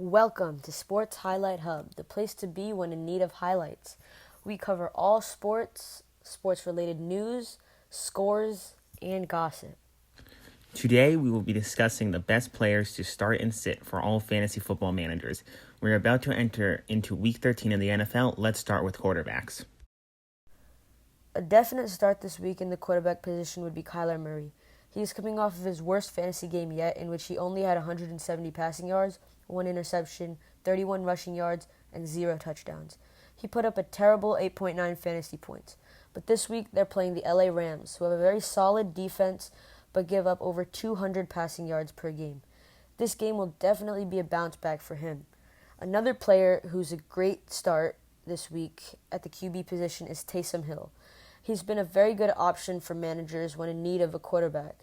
Welcome to Sports Highlight Hub, the place to be when in need of highlights. We cover all sports, sports-related news, scores, and gossip. Today, we will be discussing the best players to start and sit for all fantasy football managers. We're about to enter into Week 13 in the NFL. Let's start with quarterbacks. A definite start this week in the quarterback position would be Kyler Murray. He is coming off of his worst fantasy game yet, in which he only had 170 passing yards, 1 interception, 31 rushing yards, and 0 touchdowns. He put up a terrible 8.9 fantasy points. But this week, they're playing the LA Rams, who have a very solid defense, but give up over 200 passing yards per game. This game will definitely be a bounce back for him. Another player who's a great start this week at the QB position is Taysom Hill. He's been a very good option for managers when in need of a quarterback.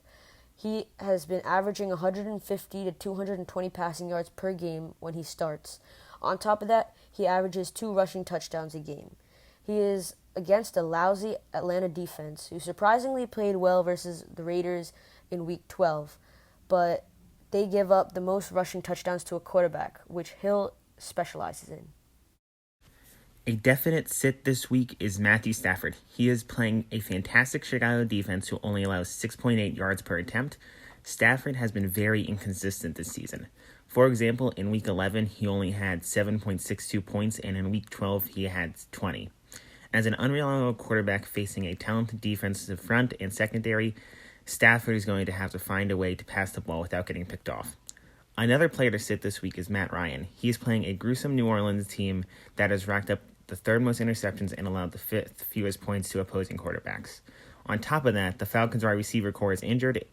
He has been averaging 150 to 220 passing yards per game when he starts. On top of that, he averages 2 rushing touchdowns a game. He is against a lousy Atlanta defense, who surprisingly played well versus the Raiders in Week 12, but they give up the most rushing touchdowns to a quarterback, which Hill specializes in. A definite sit this week is Matthew Stafford. He is playing a fantastic Chicago defense who only allows 6.8 yards per attempt. Stafford has been very inconsistent this season. For example, in Week 11, he only had 7.62 points, and in Week 12, he had 20. As an unreliable quarterback facing a talented defensive front and secondary, Stafford is going to have to find a way to pass the ball without getting picked off. Another player to sit this week is Matt Ryan. He is playing a gruesome New Orleans team that has racked up the 3rd most interceptions and allowed the 5th fewest points to opposing quarterbacks. On top of that, the Falcons' wide receiver core is injured,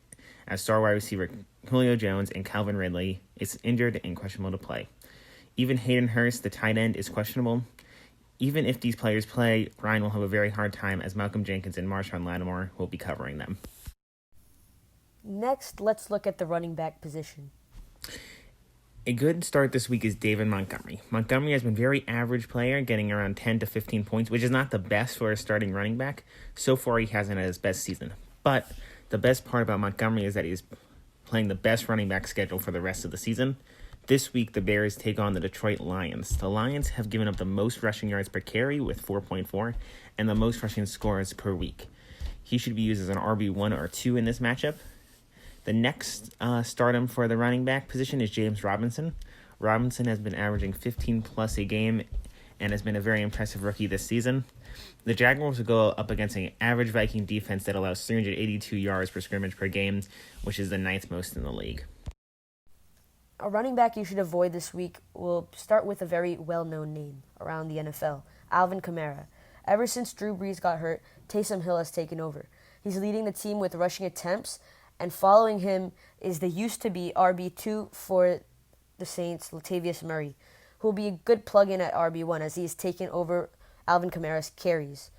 as star wide receiver Julio Jones and Calvin Ridley is injured and questionable to play. Even Hayden Hurst, the tight end, is questionable. Even if these players play, Ryan will have a very hard time, as Malcolm Jenkins and Marshawn Lattimore will be covering them. Next, let's look at the running back position. A good start this week is David Montgomery. Montgomery has been a very average player, getting around 10 to 15 points, which is not the best for a starting running back. So far, he hasn't had his best season. But the best part about Montgomery is that he's playing the best running back schedule for the rest of the season. This week, the Bears take on the Detroit Lions. The Lions have given up the most rushing yards per carry with 4.4 and the most rushing scores per week. He should be used as an RB1 or 2 in this matchup. The next stardom for the running back position is James Robinson. Robinson has been averaging 15 plus a game and has been a very impressive rookie this season. The Jaguars will go up against an average Viking defense that allows 382 yards per scrimmage per game, which is the 9th most in the league. A running back you should avoid this week will start with a very well-known name around the NFL, Alvin Kamara. Ever since Drew Brees got hurt, Taysom Hill has taken over. He's leading the team with rushing attempts, and following him is the used-to-be RB2 for the Saints, Latavius Murray, who will be a good plug-in at RB1 as he has taken over Alvin Kamara's carries.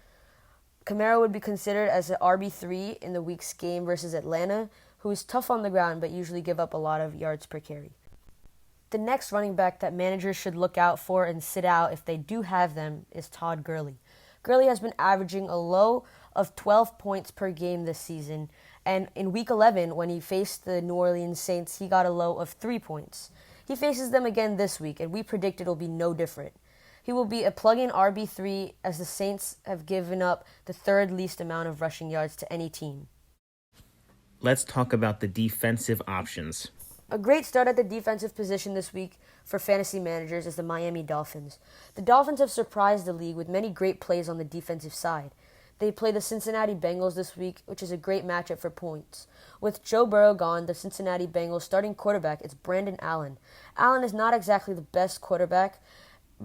Kamara would be considered as an RB3 in the week's game versus Atlanta, who is tough on the ground but usually give up a lot of yards per carry. The next running back that managers should look out for and sit out if they do have them is Todd Gurley. Gurley has been averaging a low of 12 points per game this season, and in Week 11, when he faced the New Orleans Saints, he got a low of 3 points. He faces them again this week, and we predict it'll be no different. He will be a plug-in RB3 as the Saints have given up the 3rd least amount of rushing yards to any team. Let's talk about the defensive options. A great start at the defensive position this week for fantasy managers is the Miami Dolphins. The Dolphins have surprised the league with many great plays on the defensive side. They play the Cincinnati Bengals this week, which is a great matchup for points. With Joe Burrow gone, the Cincinnati Bengals starting quarterback is Brandon Allen. Allen is not exactly the best quarterback,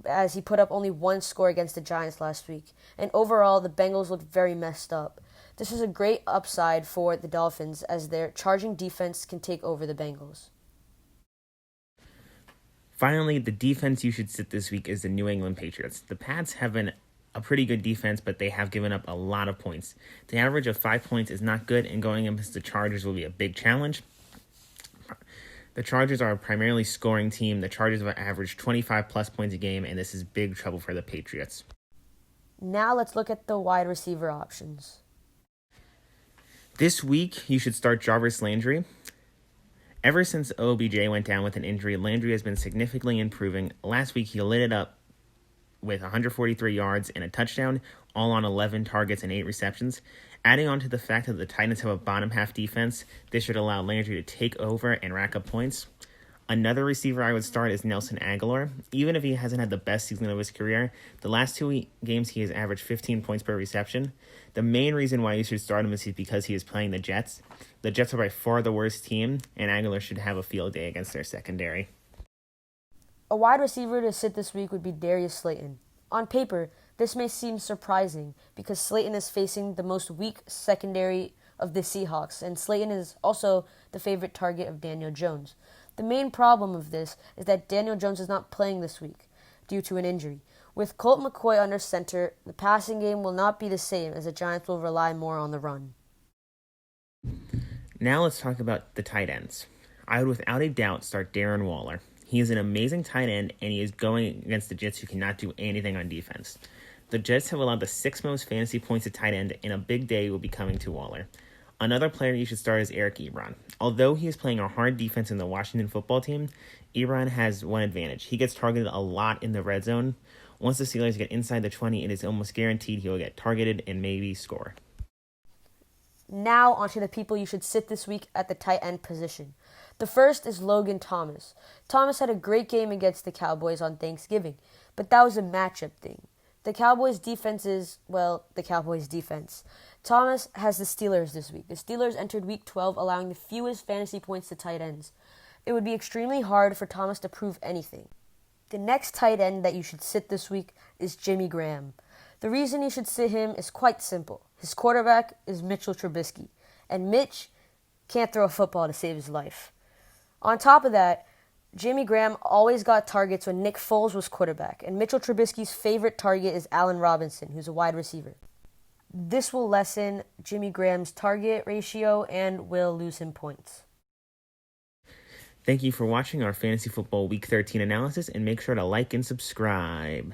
as he put up only 1 score against the Giants last week. And overall, the Bengals looked very messed up. This is a great upside for the Dolphins, as their charging defense can take over the Bengals. Finally, the defense you should sit this week is the New England Patriots. The Pats have been a pretty good defense, but they have given up a lot of points. The average of 5 points is not good, and going against the Chargers will be a big challenge. The Chargers are a primarily scoring team. The Chargers have averaged 25 plus points a game, and this is big trouble for the Patriots. Now let's look at the wide receiver options. This week, you should start Jarvis Landry. Ever since OBJ went down with an injury, Landry has been significantly improving. Last week, he lit it up with 143 yards and a touchdown, all on 11 targets and 8 receptions. Adding on to the fact that the Titans have a bottom half defense, this should allow Landry to take over and rack up points. Another receiver I would start is Nelson Agholor. Even if he hasn't had the best season of his career, the last 2 games he has averaged 15 points per reception. The main reason why you should start him is because he is playing the Jets. The Jets are by far the worst team, and Agholor should have a field day against their secondary. A wide receiver to sit this week would be Darius Slayton. On paper, this may seem surprising because Slayton is facing the most weak secondary of the Seahawks, and Slayton is also the favorite target of Daniel Jones. The main problem of this is that Daniel Jones is not playing this week due to an injury. With Colt McCoy under center, the passing game will not be the same as the Giants will rely more on the run. Now let's talk about the tight ends. I would without a doubt start Darren Waller. He is an amazing tight end, and he is going against the Jets who cannot do anything on defense. The Jets have allowed the 6th most fantasy points to tight end, and a big day will be coming to Waller. Another player you should start is Eric Ebron. Although he is playing a hard defense in the Washington football team, Ebron has one advantage. He gets targeted a lot in the red zone. Once the Steelers get inside the 20, it is almost guaranteed he will get targeted and maybe score. Now onto the people you should sit this week at the tight end position. The first is Logan Thomas. Thomas had a great game against the Cowboys on Thanksgiving, but that was a matchup thing. The Cowboys' defense is, well, the Cowboys' defense. Thomas has the Steelers this week. The Steelers entered Week 12 allowing the fewest fantasy points to tight ends. It would be extremely hard for Thomas to prove anything. The next tight end that you should sit this week is Jimmy Graham. The reason you should sit him is quite simple. His quarterback is Mitchell Trubisky, and Mitch can't throw a football to save his life. On top of that, Jimmy Graham always got targets when Nick Foles was quarterback, and Mitchell Trubisky's favorite target is Allen Robinson, who's a wide receiver. This will lessen Jimmy Graham's target ratio and will lose him points. Thank you for watching our Fantasy Football Week 13 analysis, and make sure to like and subscribe.